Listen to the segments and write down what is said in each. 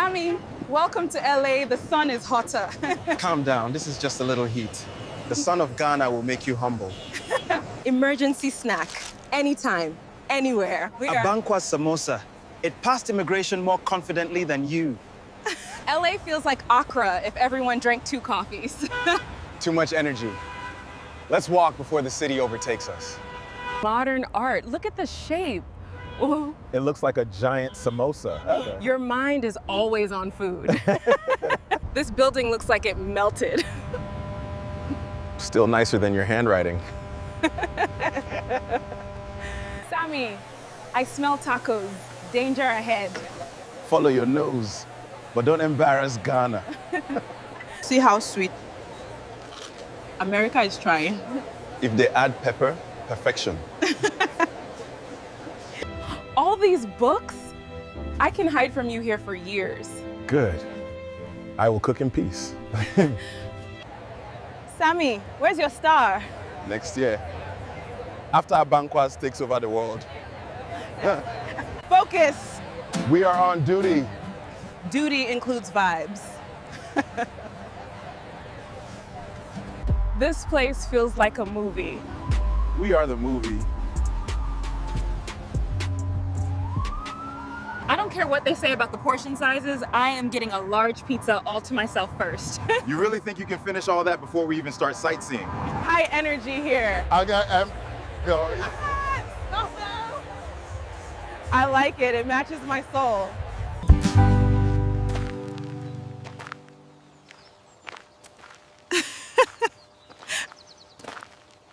Sammy, welcome to LA. The sun is hotter. Calm down, this is just a little heat. The sun of Ghana will make you humble. Emergency snack. Anytime, anywhere. Abankwa samosa. It passed immigration more confidently than you. LA feels like Accra if everyone drank 2 coffees. Too much energy. Let's walk before the city overtakes us. Modern art. Look at the shape. Ooh. It looks like a giant samosa. Your mind is always on food. This building looks like it melted. Still nicer than your handwriting. Sammy, I smell tacos. Danger ahead. Follow your nose, but don't embarrass Ghana. See how sweet. America is trying. If they add pepper, perfection. All these books? I can hide from you here for years. Good. I will cook in peace. Sammy, where's your star? Next year, after Abankwa takes over the world. Focus. We are on duty. Duty includes vibes. This place feels like a movie. We are the movie. I don't care what they say about the portion sizes. I am getting a large pizza all to myself first. You really think you can finish all that before we even start sightseeing? High energy here. I like it. It matches my soul.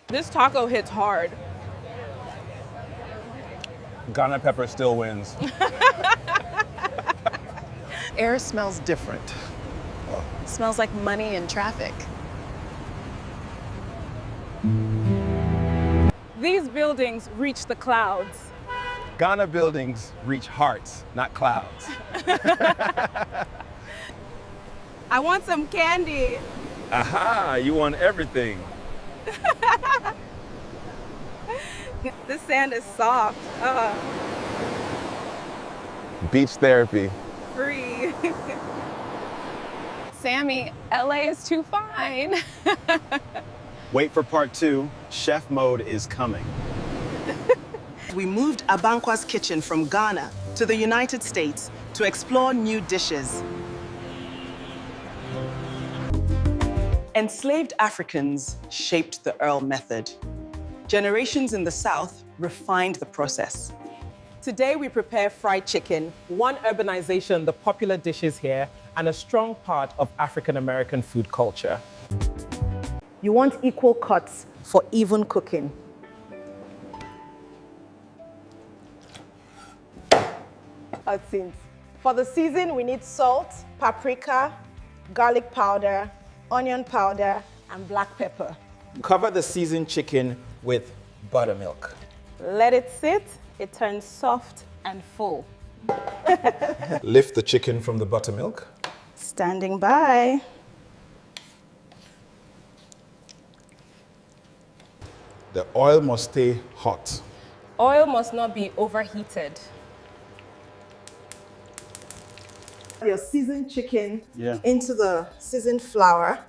This taco hits hard. Ghana pepper still wins. Air smells different. Smells like money and traffic. These buildings reach the clouds. Ghana buildings reach hearts, not clouds. I want some candy. Aha, you want everything. This sand is soft. Beach therapy. Free. Sammy, LA is too fine. Wait for part 2. Chef mode is coming. We moved Abankwa's kitchen from Ghana to the United States to explore new dishes. Enslaved Africans shaped the Earl method. Generations in the South refined the process. Today we prepare fried chicken, one urbanization, the popular dishes here, and a strong part of African-American food culture. You want equal cuts for even cooking. For the season, we need salt, paprika, garlic powder, onion powder, and black pepper. Cover the seasoned chicken with buttermilk. Let it sit. It turns soft and full. Lift the chicken from the buttermilk. Standing by. The oil must stay hot. Oil must not be overheated. Your seasoned chicken into the seasoned flour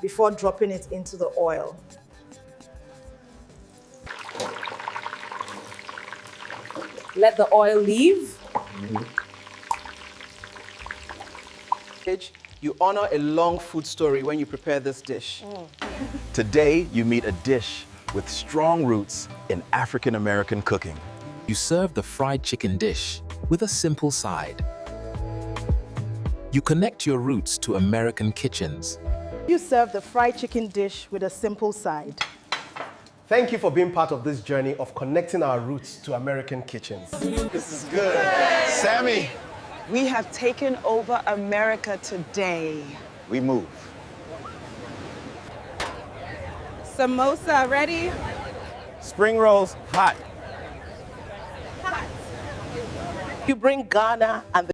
before dropping it into the oil. Let the oil leave. You honor a long food story when you prepare this dish. Today, you meet a dish with strong roots in African-American cooking. You serve the fried chicken dish with a simple side. You connect your roots to American kitchens. You serve the fried chicken dish with a simple side. Thank you for being part of this journey of connecting our roots to American kitchens. This is good. Sammy, We have taken over America today. we move. Samosa ready? Spring rolls, hot. You bring Ghana and the